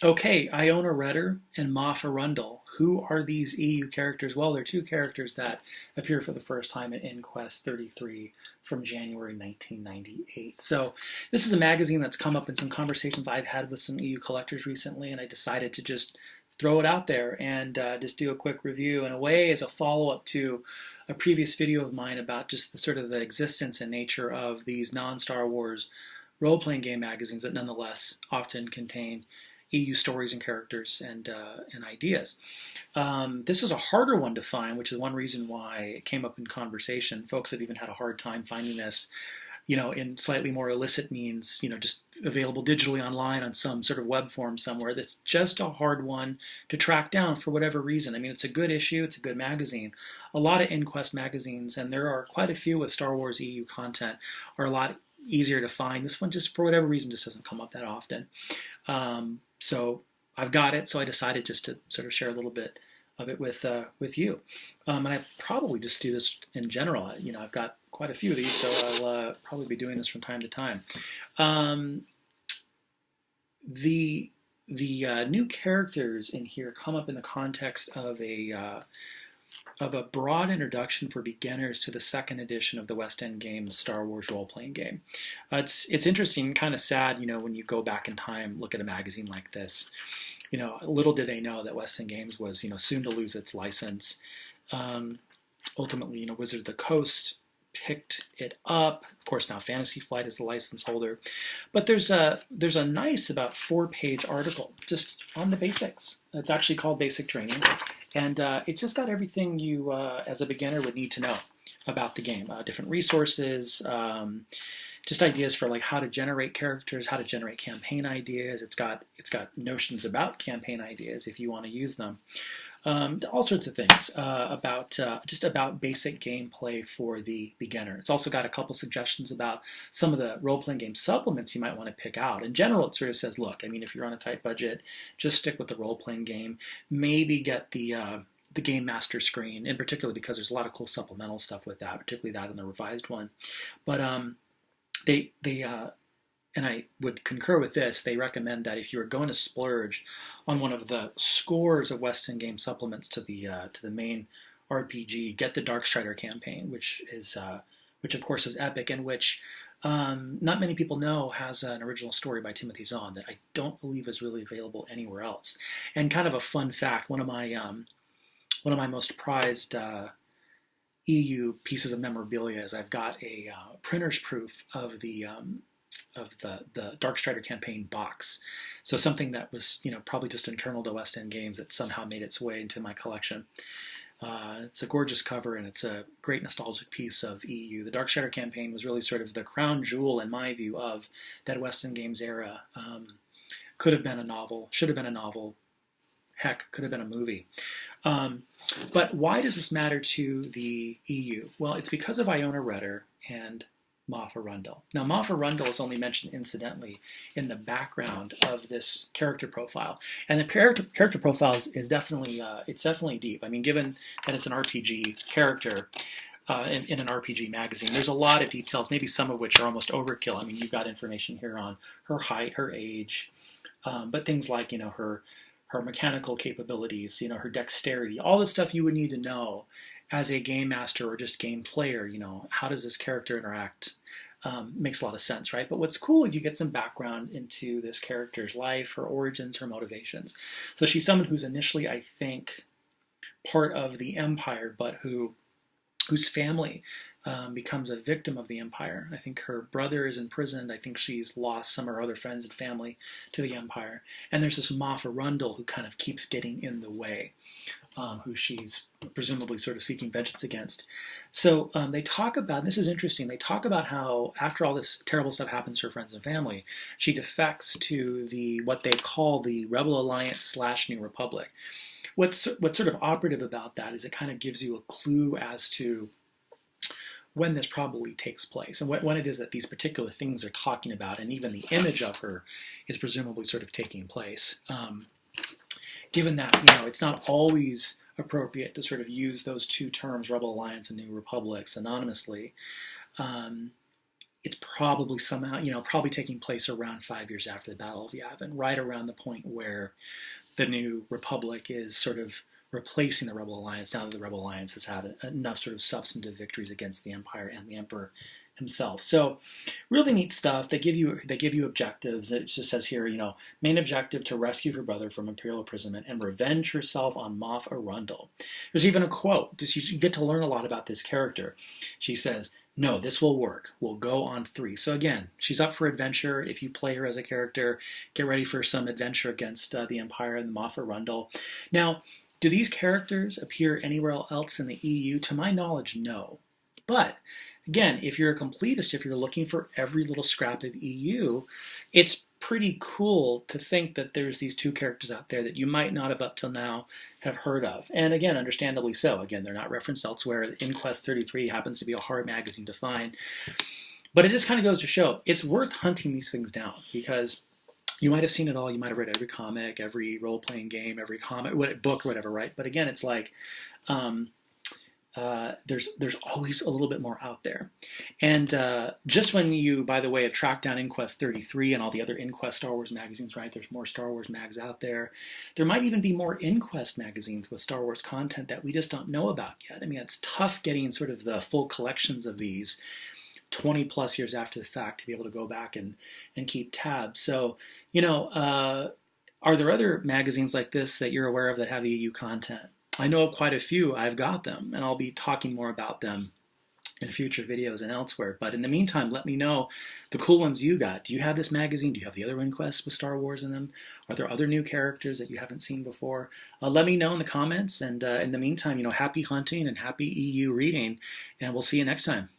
Okay, Iona Retter and Moff Arundel. Who are these EU characters? Well, they're two characters that appear for the first time in InQuest 33 from January 1998. So, this is a magazine that's come up in some conversations I've had with some EU collectors recently, and I decided to just throw it out there and just do a quick review in a way as a follow up to a previous video of mine about just the sort of the existence and nature of these non Star Wars role playing game magazines that nonetheless often contain EU stories and characters and ideas. This is a harder one to find, which is one reason why it came up in conversation. Folks have even had a hard time finding this, in slightly more illicit means, just available digitally online on some sort of web form somewhere. That's just a hard one to track down for whatever reason. I mean, it's a good issue, it's a good magazine. A lot of InQuest magazines, and there are quite a few with Star Wars EU content, are a lot easier to find. This one, just for whatever reason, just doesn't come up that often. So I've got it, so I decided just to sort of share a little bit of it with you. And I probably just do this in general. I've got quite a few of these, so I'll probably be doing this from time to time. The new characters in here come up in the context of a broad introduction for beginners to the second edition of the West End Games Star Wars role-playing game. It's interesting, kind of sad, when you go back in time, look at a magazine like this. Little did they know that West End Games was, soon to lose its license. Ultimately, Wizard of the Coast picked it up. Of course, now Fantasy Flight is the license holder. But there's a nice about 4-page article just on the basics. It's actually called Basic Training. And it's just got everything you, as a beginner, would need to know about the game. Different resources, just ideas for like how to generate characters, how to generate campaign ideas. It's got notions about campaign ideas if you want to use them. All sorts of things about basic gameplay for the beginner. It's also got a couple suggestions about some of the role-playing game supplements you might want to pick out. In general, it sort of says, look, I mean, if you're on a tight budget, just stick with the role-playing game. Maybe get the Game Master screen, in particular because there's a lot of cool supplemental stuff with that, particularly that in the revised one. But they and I would concur with this, they recommend that if you are going to splurge on one of the scores of West End game supplements to the main RPG, get the Darkstrider campaign, which of course is epic, and which not many people know has an original story by Timothy Zahn that I don't believe is really available anywhere else. And kind of a fun fact, one of my most prized EU pieces of memorabilia is I've got a printer's proof of the Darkstrider campaign box. So something that was, probably just internal to West End Games that somehow made its way into my collection. It's a gorgeous cover, and it's a great nostalgic piece of EU. The Darkstrider campaign was really sort of the crown jewel, in my view, of that West End Games era. Could have been a novel, should have been a novel, heck, could have been a movie. But why does this matter to the EU? Well, it's because of Iona Retter and Moff Arundel. Now, Moff Arundel is only mentioned incidentally in the background of this character profile, and the character profile is definitely it's definitely deep. I mean, given that it's an RPG character in an RPG magazine, there's a lot of details, maybe some of which are almost overkill. I mean, you've got information here on her height, her age, but things like her mechanical capabilities, her dexterity, all the stuff you would need to know as a game master or just game player. How does this character interact? Makes a lot of sense, right? But what's cool is you get some background into this character's life, her origins, her motivations. So she's someone who's initially, I think, part of the Empire, but whose family becomes a victim of the Empire. I think her brother is imprisoned. I think she's lost some of her other friends and family to the Empire. And there's this Moff Arundel who kind of keeps getting in the way, who she's presumably sort of seeking vengeance against. So they talk about, and this is interesting, they talk about how after all this terrible stuff happens to her friends and family, she defects to what they call the Rebel Alliance / New Republic. What's sort of operative about that is it kind of gives you a clue as to when this probably takes place and when it is that these particular things are talking about, and even the image of her is presumably sort of taking place. Given that, it's not always appropriate to sort of use those two terms, Rebel Alliance and New Republic, synonymously, it's probably somehow, probably taking place around 5 years after the Battle of Yavin, right around the point where the New Republic is sort of replacing the Rebel Alliance, now that the Rebel Alliance has had enough sort of substantive victories against the Empire and the Emperor himself. So really neat stuff. They give you objectives. It just says here, main objective to rescue her brother from Imperial imprisonment and revenge herself on Moff Arundel. There's even a quote. You get to learn a lot about this character. She says, "No, this will work. We'll go on 3." So again, she's up for adventure. If you play her as a character, get ready for some adventure against the Empire and Moff Arundel. Now, do these characters appear anywhere else in the EU? To my knowledge, no. But again, if you're a completist, if you're looking for every little scrap of EU, it's pretty cool to think that there's these 2 characters out there that you might not have up till now have heard of. And again, understandably so. Again, they're not referenced elsewhere. InQuest 33 happens to be a hard magazine to find. But it just kind of goes to show it's worth hunting these things down, because you might have seen it all. You might have read every comic, every role-playing game, every comic, book, or whatever, right? But again, it's like there's always a little bit more out there. And just when you, by the way, have tracked down InQuest 33 and all the other InQuest Star Wars magazines, right? There's more Star Wars mags out there. There might even be more InQuest magazines with Star Wars content that we just don't know about yet. I mean, it's tough getting sort of the full collections of these 20 plus years after the fact to be able to go back and keep tabs. So, are there other magazines like this that you're aware of that have EU content? I know quite a few. I've got them, and I'll be talking more about them in future videos and elsewhere. But in the meantime, let me know the cool ones you got. Do you have this magazine? Do you have the other InQuests with Star Wars in them? Are there other new characters that you haven't seen before? Let me know in the comments. And in the meantime, happy hunting and happy EU reading. And we'll see you next time.